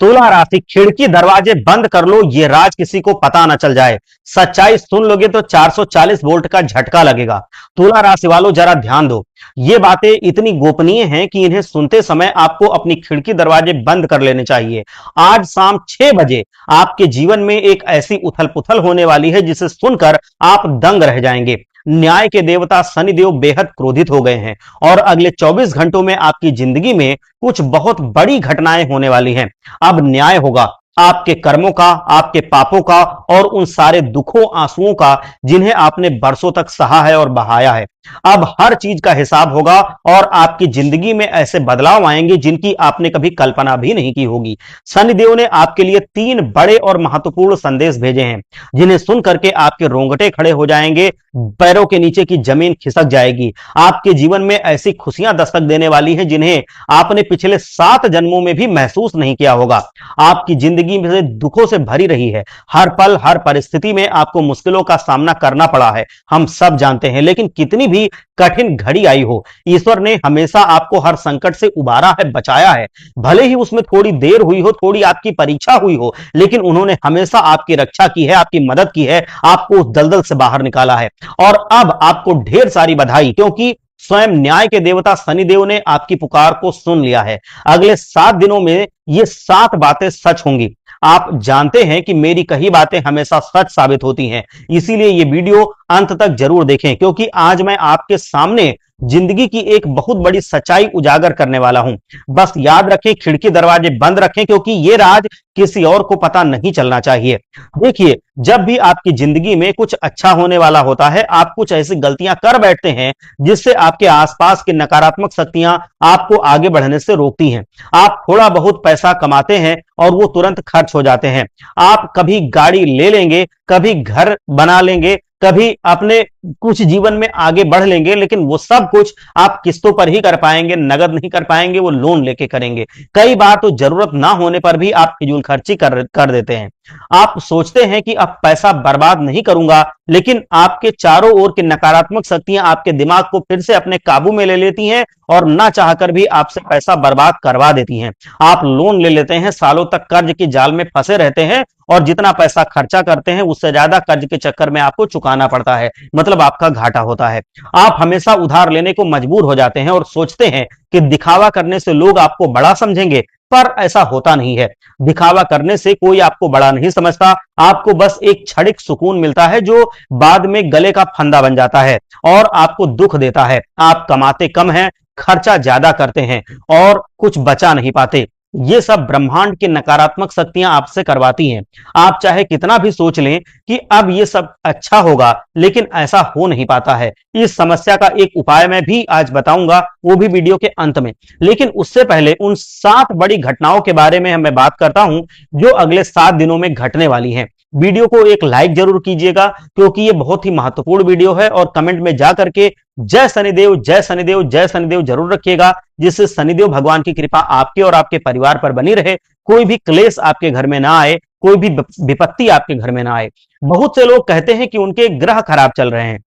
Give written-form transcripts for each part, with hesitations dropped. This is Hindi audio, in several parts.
तुला राशि, खिड़की दरवाजे बंद कर लो, ये राज किसी को पता ना चल जाए। सच्चाई सुन लोगे तो 440 वोल्ट का झटका लगेगा। तुला राशि वालों जरा ध्यान दो, ये बातें इतनी गोपनीय हैं कि इन्हें सुनते समय आपको अपनी खिड़की दरवाजे बंद कर लेने चाहिए। आज शाम 6 बजे आपके जीवन में एक ऐसी उथल पुथल होने वाली है जिसे सुनकर आप दंग रह जाएंगे। न्याय के देवता शनिदेव बेहद क्रोधित हो गए हैं और अगले 24 घंटों में आपकी जिंदगी में कुछ बहुत बड़ी घटनाएं होने वाली हैं। अब न्याय होगा आपके कर्मों का, आपके पापों का और उन सारे दुखों आंसुओं का जिन्हें आपने बरसों तक सहा है और बहाया है। अब हर चीज का हिसाब होगा और आपकी जिंदगी में ऐसे बदलाव आएंगे जिनकी आपने कभी कल्पना भी नहीं की होगी। शनिदेव ने आपके लिए 3 बड़े और महत्वपूर्ण संदेश भेजे हैं जिन्हें सुन करके आपके रोंगटे खड़े हो जाएंगे, पैरों के नीचे की जमीन खिसक जाएगी। आपके जीवन में ऐसी खुशियां दस्तक देने वाली हैं जिन्हें आपने पिछले 7 जन्मों में भी महसूस नहीं किया होगा। आपकी जिंदगी में से दुखों से भरी रही है, हर पल हर परिस्थिति में आपको मुश्किलों का सामना करना पड़ा है, हम सब जानते हैं। लेकिन कितनी भी कठिन घड़ी आई हो, ईश्वर ने हमेशा आपको हर संकट से उबारा है, बचाया है। भले ही उसमें थोड़ी देर हुई हो, थोड़ी आपकी परीक्षा हुई हो, लेकिन उन्होंने हमेशा आपकी रक्षा की है, आपकी मदद की है, आपको उस दलदल से बाहर निकाला है। और अब आपको ढेर सारी बधाई, क्योंकि स्वयं न्याय के देवता शनिदेव ने आपकी पुकार को सुन लिया है। अगले 7 दिनों में ये 7 बातें सच होंगी। आप जानते हैं कि मेरी कही बातें हमेशा सच साबित होती हैं, इसीलिए ये वीडियो अंत तक जरूर देखें, क्योंकि आज मैं आपके सामने जिंदगी की एक बहुत बड़ी सच्चाई उजागर करने वाला हूं। बस याद रखें, खिड़की दरवाजे बंद रखें, क्योंकि ये राज किसी और को पता नहीं चलना चाहिए। देखिए, जब भी आपकी जिंदगी में कुछ अच्छा होने वाला होता है, आप कुछ ऐसी गलतियां कर बैठते हैं जिससे आपके आसपास की नकारात्मक शक्तियां आपको आगे बढ़ने से रोकती हैं। आप थोड़ा बहुत पैसा कमाते हैं और वो तुरंत खर्च हो जाते हैं। आप कभी गाड़ी ले लेंगे, कभी घर बना लेंगे, कभी अपने कुछ जीवन में आगे बढ़ लेंगे, लेकिन वो सब कुछ आप किस्तों पर ही कर पाएंगे, नगद नहीं कर पाएंगे, वो लोन लेके करेंगे। कई बार तो जरूरत ना होने पर भी आप फिजूल खर्ची कर देते हैं। आप सोचते हैं कि अब पैसा बर्बाद नहीं करूंगा, लेकिन आपके चारों ओर की नकारात्मक शक्तियां आपके दिमाग को फिर से अपने काबू में ले लेती हैं और ना चाहकर भी आपसे पैसा बर्बाद करवा देती हैं। आप लोन ले लेते हैं, सालों तक कर्ज के जाल में फंसे रहते हैं और जितना पैसा खर्चा करते हैं उससे ज्यादा कर्ज के चक्कर में आपको चुकाना पड़ता है, मतलब आपका घाटा होता है। आप हमेशा उधार लेने को मजबूर हो जाते हैं और सोचते हैं कि दिखावा करने से लोग आपको बड़ा समझेंगे, पर ऐसा होता नहीं है। दिखावा करने से कोई आपको बड़ा नहीं समझता, आपको बस एक क्षणिक सुकून मिलता है जो बाद में गले का फंदा बन जाता है और आपको दुख देता है। आप कमाते कम हैं, खर्चा ज्यादा करते हैं और कुछ बचा नहीं पाते। ये सब ब्रह्मांड की नकारात्मक शक्तियां आपसे करवाती हैं। आप चाहे कितना भी सोच लें कि अब ये सब अच्छा होगा, लेकिन ऐसा हो नहीं पाता है। इस समस्या का एक उपाय मैं भी आज बताऊंगा, वो भी वीडियो के अंत में। लेकिन उससे पहले उन 7 बड़ी घटनाओं के बारे में मैं बात करता हूं जो अगले 7 दिनों में घटने वाली हैं। वीडियो को एक लाइक जरूर कीजिएगा, क्योंकि ये बहुत ही महत्वपूर्ण वीडियो है, और कमेंट में जा करके जय शनिदेव, जय शनिदेव, जय शनिदेव जरूर रखिएगा, जिससे शनिदेव भगवान की कृपा आपके और आपके परिवार पर बनी रहे। कोई भी क्लेश आपके घर में ना आए, कोई भी विपत्ति आपके घर में ना आए। बहुत से लोग कहते हैं कि उनके ग्रह खराब चल रहे हैं,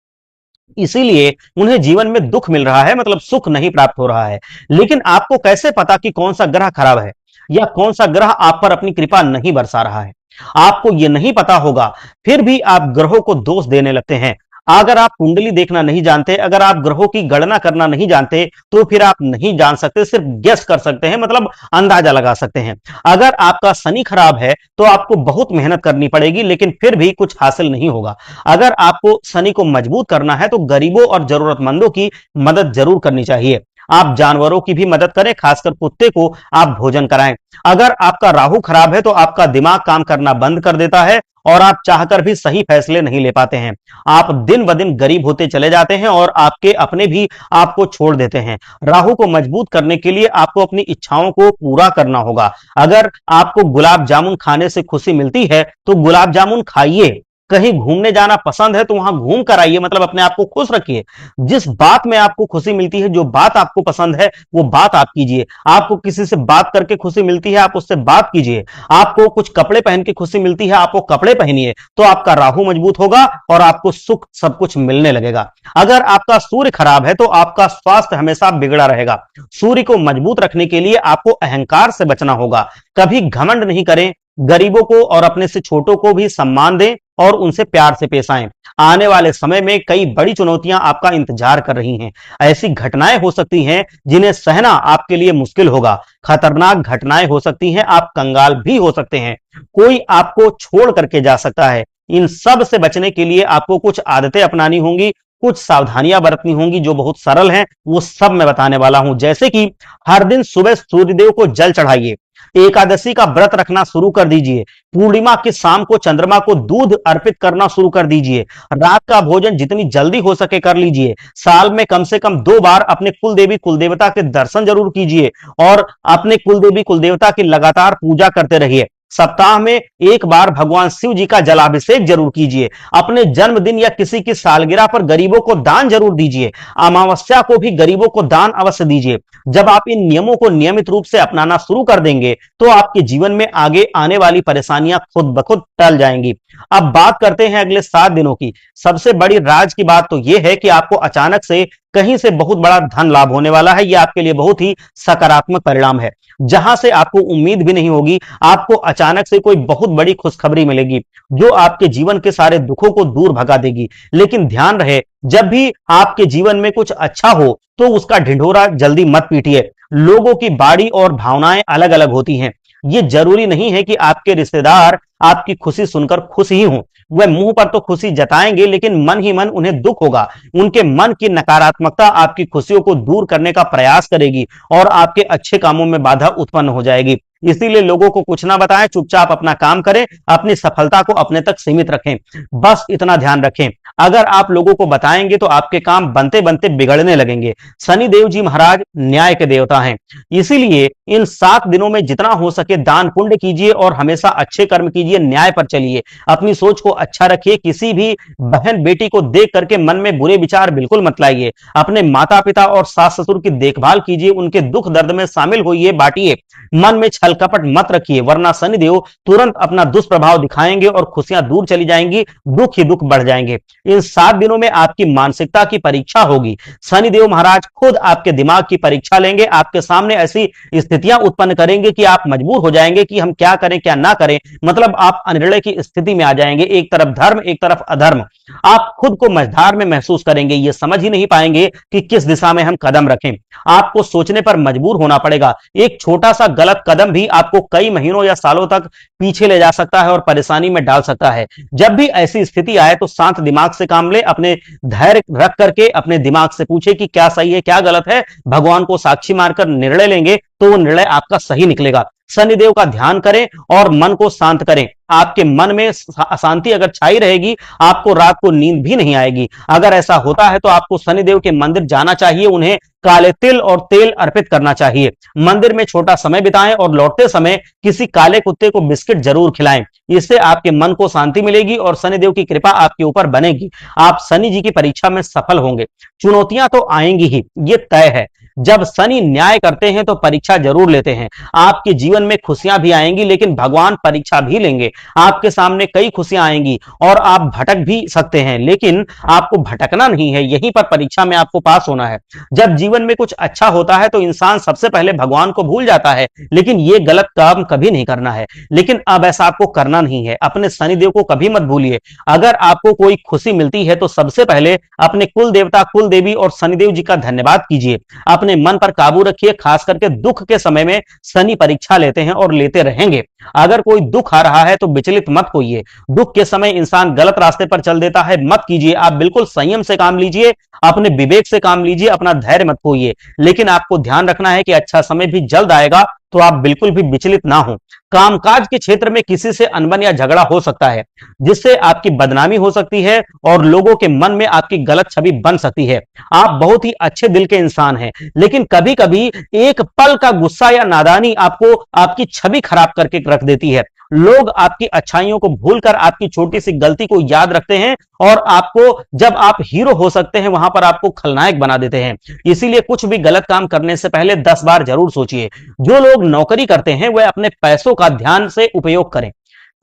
इसीलिए उन्हें जीवन में दुख मिल रहा है, मतलब सुख नहीं प्राप्त हो रहा है। लेकिन आपको कैसे पता कि कौन सा ग्रह खराब है या कौन सा ग्रह आप पर अपनी कृपा नहीं बरसा रहा है? आपको यह नहीं पता होगा, फिर भी आप ग्रहों को दोष देने लगते हैं। अगर आप कुंडली देखना नहीं जानते, अगर आप ग्रहों की गणना करना नहीं जानते, तो फिर आप नहीं जान सकते, सिर्फ गेस कर सकते हैं, मतलब अंदाजा लगा सकते हैं। अगर आपका शनि खराब है तो आपको बहुत मेहनत करनी पड़ेगी, लेकिन फिर भी कुछ हासिल नहीं होगा। अगर आपको शनि को मजबूत करना है तो गरीबों और जरूरतमंदों की मदद जरूर करनी चाहिए। आप जानवरों की भी मदद करें, खासकर कुत्ते को आप भोजन कराएं। अगर आपका राहु खराब है तो आपका दिमाग काम करना बंद कर देता है और आप चाहकर भी सही फैसले नहीं ले पाते हैं। आप दिन ब दिन गरीब होते चले जाते हैं और आपके अपने भी आपको छोड़ देते हैं। राहु को मजबूत करने के लिए आपको अपनी इच्छाओं को पूरा करना होगा। अगर आपको गुलाब जामुन खाने से खुशी मिलती है तो गुलाब जामुन खाइए, कहीं घूमने जाना पसंद है तो वहां घूम कर आइए, मतलब अपने आप को खुश रखिए। जिस बात में आपको खुशी मिलती है, जो बात आपको पसंद है, वो बात आप कीजिए। आपको किसी से बात करके खुशी मिलती है, आप उससे बात कीजिए। आपको कुछ कपड़े पहन के खुशी मिलती है, आप वो कपड़े पहनिए, तो आपका राहु मजबूत होगा और आपको सुख सब कुछ मिलने लगेगा। अगर आपका सूर्य खराब है तो आपका स्वास्थ्य हमेशा बिगड़ा रहेगा। सूर्य को मजबूत रखने के लिए आपको अहंकार से बचना होगा। कभी घमंड नहीं करें। गरीबों को और अपने से छोटों को भी सम्मान दें और उनसे प्यार से पेश आएं। आने वाले समय में कई बड़ी चुनौतियां आपका इंतजार कर रही हैं। ऐसी घटनाएं हो सकती हैं जिन्हें सहना आपके लिए मुश्किल होगा। खतरनाक घटनाएं हो सकती हैं, आप कंगाल भी हो सकते हैं। कोई आपको छोड़ करके जा सकता है। इन सब से बचने के लिए आपको कुछ आदतें अपनानी होंगी, कुछ सावधानियां बरतनी होंगी जो बहुत सरल हैं, वो सब मैं बताने वाला हूं। जैसे कि हर दिन सुबह सूर्यदेव को जल चढ़ाइए। एकादशी का व्रत रखना शुरू कर दीजिए। पूर्णिमा की शाम को चंद्रमा को दूध अर्पित करना शुरू कर दीजिए। रात का भोजन जितनी जल्दी हो सके कर लीजिए। साल में कम से कम 2 बार अपने कुल देवी कुल देवता के दर्शन जरूर कीजिए और अपने कुल देवी कुल देवता की लगातार पूजा करते रहिए। सप्ताह में 1 बार भगवान शिव जी का जलाभिषेक जरूर कीजिए। अपने जन्मदिन या किसी की सालगिरह पर गरीबों को दान जरूर दीजिए। अमावस्या को भी गरीबों को दान अवश्य दीजिए। जब आप इन नियमों को नियमित रूप से अपनाना शुरू कर देंगे तो आपके जीवन में आगे आने वाली परेशानियां खुद ब खुद टल जाएंगी। अब बात करते हैं अगले 7 दिनों की। सबसे बड़ी राज की बात तो यह है कि आपको अचानक से कहीं से बहुत बड़ा धन लाभ होने वाला है। यह आपके लिए बहुत ही सकारात्मक परिणाम है। जहां से आपको उम्मीद भी नहीं होगी, आपको अचानक से कोई बहुत बड़ी खुशखबरी मिलेगी जो आपके जीवन के सारे दुखों को दूर भगा देगी। लेकिन ध्यान रहे, जब भी आपके जीवन में कुछ अच्छा हो तो उसका ढिंढोरा जल्दी मत पीटिए। लोगों की बाड़ी और भावनाएं अलग अलग होती हैं। ये जरूरी नहीं है कि आपके रिश्तेदार आपकी खुशी सुनकर खुश ही हों। वह मुंह पर तो खुशी जताएंगे लेकिन मन ही मन उन्हें दुख होगा। उनके मन की नकारात्मकता आपकी खुशियों को दूर करने का प्रयास करेगी और आपके अच्छे कामों में बाधा उत्पन्न हो जाएगी। इसीलिए लोगों को कुछ ना बताएं, चुपचाप अपना काम करें, अपनी सफलता को अपने तक सीमित रखें। बस इतना ध्यान रखें, अगर आप लोगों को बताएंगे तो आपके काम बनते बनते बिगड़ने लगेंगे। शनिदेव जी महाराज न्याय के देवता हैं, इसीलिए इन 7 दिनों में जितना हो सके दान पुण्य कीजिए और हमेशा अच्छे कर्म कीजिए, न्याय पर चलिए। अपनी सोच को अच्छा रखिए। किसी भी बहन बेटी को देख करके मन में बुरे विचार बिल्कुल मत लाइए। अपने माता पिता और सास ससुर की देखभाल कीजिए, उनके दुख दर्द में शामिल होइए, बांटिए। मन में छल कपट मत रखिए, वरना शनिदेव तुरंत अपना दुष्प्रभाव दिखाएंगे और खुशियां दूर चली जाएंगी, दुख ही दुख बढ़ जाएंगे। इन 7 दिनों में आपकी मानसिकता की परीक्षा होगी। शनिदेव महाराज खुद आपके दिमाग की परीक्षा लेंगे। आपके सामने ऐसी स्थितियां उत्पन्न करेंगे कि आप मजबूर हो जाएंगे कि हम क्या करें क्या ना करें। मतलब आप अनिर्णय की स्थिति में आ जाएंगे, एक तरफ धर्म एक तरफ अधर्म। आप खुद को मझधार में महसूस करेंगे, ये समझ ही नहीं पाएंगे कि किस दिशा में हम कदम रखें। आपको सोचने पर मजबूर होना पड़ेगा। एक छोटा सा गलत कदम भी आपको कई महीनों या सालों तक पीछे ले जा सकता है और परेशानी में डाल सकता है। जब भी ऐसी स्थिति आए तो शांत दिमाग से काम ले। अपने धैर्य रख करके अपने दिमाग से पूछे कि क्या सही है क्या गलत है। भगवान को साक्षी मानकर निर्णय लेंगे तो वो निर्णय आपका सही निकलेगा। शनिदेव का ध्यान करें और मन को शांत करें। आपके मन में अशांति अगर छाई रहेगी, आपको रात को नींद भी नहीं आएगी। अगर ऐसा होता है तो आपको शनिदेव के मंदिर जाना चाहिए, उन्हें काले तिल और तेल अर्पित करना चाहिए। मंदिर में छोटा समय बिताएं और लौटते समय किसी काले कुत्ते को बिस्किट जरूर खिलाएं। इससे आपके मन को शांति मिलेगी और शनिदेव की कृपा आपके ऊपर बनेगी। आप शनि जी की परीक्षा में सफल होंगे। चुनौतियां तो आएंगी ही, ये तय है। जब शनि न्याय करते हैं तो परीक्षा जरूर लेते हैं। आपके जीवन में खुशियां भी आएंगी लेकिन भगवान परीक्षा भी लेंगे। आपके सामने कई खुशियां आएंगी और आप भटक भी सकते हैं, लेकिन आपको भटकना नहीं है, यहीं पर परीक्षा में आपको पास होना है। जब जीवन में कुछ अच्छा होता है तो इंसान सबसे पहले भगवान को भूल जाता है, लेकिन यह गलत काम कभी नहीं करना है। लेकिन अब ऐसा आपको करना नहीं है। अपने शनिदेव को कभी मत भूलिए। अगर आपको कोई खुशी मिलती है तो सबसे पहले अपने कुल देवता कुल देवी और शनिदेव जी का धन्यवाद कीजिए। अपने मन पर काबू रखिए। खास करके दुख के समय में शनि परीक्षा लेते हैं और लेते रहेंगे। अगर कोई दुख आ रहा है तो विचलित मत होइए। दुख के समय इंसान गलत रास्ते पर चल देता है, मत कीजिए। आप बिल्कुल संयम से काम लीजिए, अपने विवेक से काम लीजिए, अपना धैर्य मत खोइए। लेकिन आपको ध्यान रखना है कि अच्छा समय भी जल्द आएगा, तो आप बिल्कुल भी विचलित ना हो। कामकाज के क्षेत्र में किसी से अनबन या झगड़ा हो सकता है, जिससे आपकी बदनामी हो सकती है और लोगों के मन में आपकी गलत छवि बन सकती है। आप बहुत ही अच्छे दिल के इंसान हैं, लेकिन कभी कभी एक पल का गुस्सा या नादानी आपको आपकी छवि खराब करके रख देती है। लोग आपकी अच्छाइयों को भूलकर आपकी छोटी सी गलती को याद रखते हैं और आपको, जब आप हीरो हो सकते हैं, वहां पर आपको खलनायक बना देते हैं। इसीलिए कुछ भी गलत काम करने से पहले 10 बार जरूर सोचिए। जो लोग नौकरी करते हैं वह अपने पैसों का ध्यान से उपयोग करें।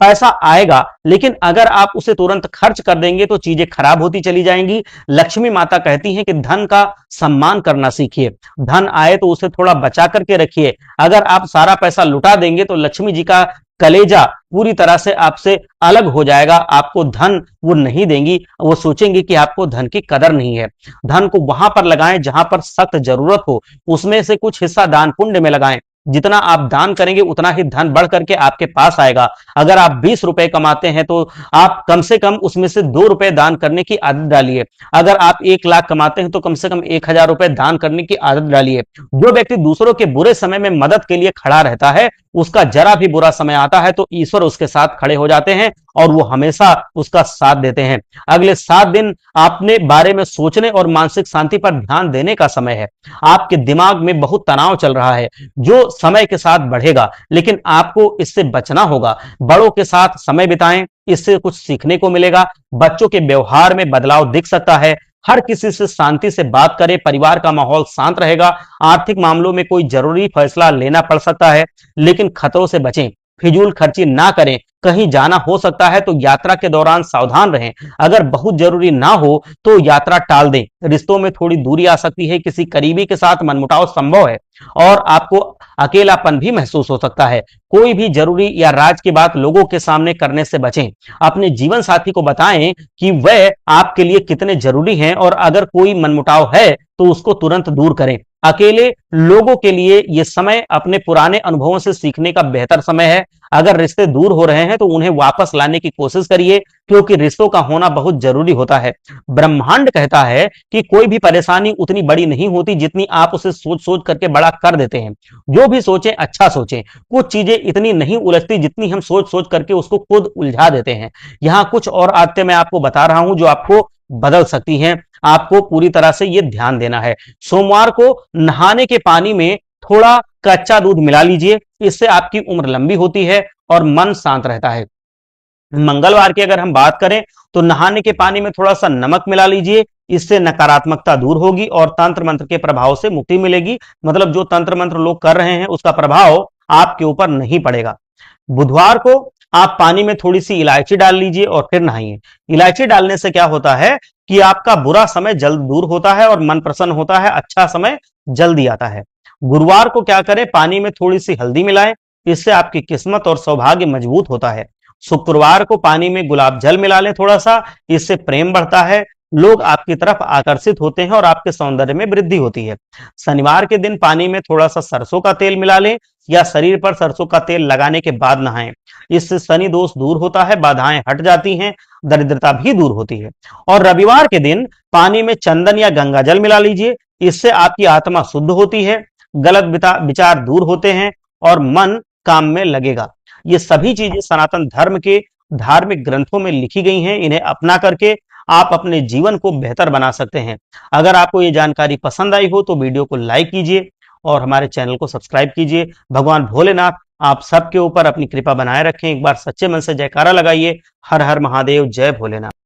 पैसा आएगा, लेकिन अगर आप उसे तुरंत खर्च कर देंगे तो चीजें खराब होती चली जाएंगी। लक्ष्मी माता कहती हैं कि धन का सम्मान करना सीखिए। धन आए तो उसे थोड़ा बचा करके रखिए। अगर आप सारा पैसा लुटा देंगे तो लक्ष्मी जी का कलेजा पूरी तरह से आपसे अलग हो जाएगा। आपको धन वो नहीं देंगी, वो सोचेंगी कि आपको धन की कदर नहीं है। धन को वहां पर लगाएं जहां पर सख्त जरूरत हो। उसमें से कुछ हिस्सा दान पुण्य में लगाएं। जितना आप दान करेंगे उतना ही धन बढ़ करके आपके पास आएगा। अगर आप 20 रुपए कमाते हैं तो आप कम से कम उसमें से 2 रुपए दान करने की आदत डालिए। अगर आप 1 लाख कमाते हैं तो कम से कम 1000 रुपए दान करने की आदत डालिए। जो व्यक्ति दूसरों के बुरे समय में मदद के लिए खड़ा रहता है, उसका जरा भी बुरा समय आता है तो ईश्वर उसके साथ खड़े हो जाते हैं और वो हमेशा उसका साथ देते हैं। अगले 7 दिन अपने बारे में सोचने और मानसिक शांति पर ध्यान देने का समय है। आपके दिमाग में बहुत तनाव चल रहा है जो समय के साथ बढ़ेगा, लेकिन आपको इससे बचना होगा। बड़ों के साथ समय बिताएं, इससे कुछ सीखने को मिलेगा। बच्चों के व्यवहार में बदलाव दिख सकता है। हर किसी से शांति से बात करें, परिवार का माहौल शांत रहेगा। आर्थिक मामलों में कोई जरूरी फैसला लेना पड़ सकता है, लेकिन खतरों से बचें। फिजूल खर्ची ना करें। कहीं जाना हो सकता है तो यात्रा के दौरान सावधान रहें। अगर बहुत जरूरी ना हो तो यात्रा टाल दें। रिश्तों में थोड़ी दूरी आ सकती है। किसी करीबी के साथ मनमुटाव संभव है और आपको अकेलापन भी महसूस हो सकता है। कोई भी जरूरी या राज की बात लोगों के सामने करने से बचें। अपने जीवन साथी को बताएं कि वह आपके लिए कितने जरूरी हैं और अगर कोई मनमुटाव है तो उसको तुरंत दूर करें। अकेले लोगों के लिए यह समय अपने पुराने अनुभवों से सीखने का बेहतर समय है। अगर रिश्ते दूर हो रहे हैं तो उन्हें वापस लाने की कोशिश करिए, क्योंकि रिश्तों का होना बहुत जरूरी होता है। ब्रह्मांड कहता है कि कोई भी परेशानी उतनी बड़ी नहीं होती जितनी आप उसे सोच सोच करके बड़ा कर देते हैं। जो भी सोचें अच्छा सोचें। कुछ चीजें इतनी नहीं उलझती जितनी हम सोच सोच करके उसको खुद उलझा देते हैं। यहां कुछ और आदतें मैं आपको बता रहा हूं जो आपको बदल सकती हैं। आपको पूरी तरह से यह ध्यान देना है। सोमवार को नहाने के पानी में थोड़ा कच्चा दूध मिला लीजिए। इससे आपकी उम्र लंबी होती है और मन शांत रहता है। मंगलवार की अगर हम बात करें तो नहाने के पानी में थोड़ा सा नमक मिला लीजिए। इससे नकारात्मकता दूर होगी और तंत्र मंत्र के प्रभाव से मुक्ति मिलेगी। मतलब जो तंत्र मंत्र लोग कर रहे हैं उसका प्रभाव आपके ऊपर नहीं पड़ेगा। बुधवार को आप पानी में थोड़ी सी इलायची डाल लीजिए और फिर नहाइए। इलायची डालने से क्या होता है कि आपका बुरा समय जल्द दूर होता है और मन प्रसन्न होता है। अच्छा समय जल्दी आता है। गुरुवार को क्या करें, पानी में थोड़ी सी हल्दी मिलाएं। इससे आपकी किस्मत और सौभाग्य मजबूत होता है। शुक्रवार को पानी में गुलाब जल मिला लें थोड़ा सा। इससे प्रेम बढ़ता है। लोग आपकी तरफ आकर्षित होते हैं और आपके सौंदर्य में वृद्धि होती है। शनिवार के दिन पानी में थोड़ा सा सरसों का तेल मिला लें या शरीर पर सरसों का तेल लगाने के बाद नहाएं। इससे शनि दोष दूर होता है, बाधाएं हट जाती हैं, दरिद्रता भी दूर होती है। और रविवार के दिन पानी में चंदन या गंगा जल मिला लीजिए। इससे आपकी आत्मा शुद्ध होती है, गलत विचार दूर होते हैं और मन काम में लगेगा। ये सभी चीजें सनातन धर्म के धार्मिक ग्रंथों में लिखी गई हैं। इन्हें अपना करके आप अपने जीवन को बेहतर बना सकते हैं। अगर आपको ये जानकारी पसंद आई हो तो वीडियो को लाइक कीजिए और हमारे चैनल को सब्सक्राइब कीजिए। भगवान भोलेनाथ आप सबके ऊपर अपनी कृपा बनाए रखें। एक बार सच्चे मन से जयकारा लगाइए। हर हर महादेव, जय भोलेनाथ।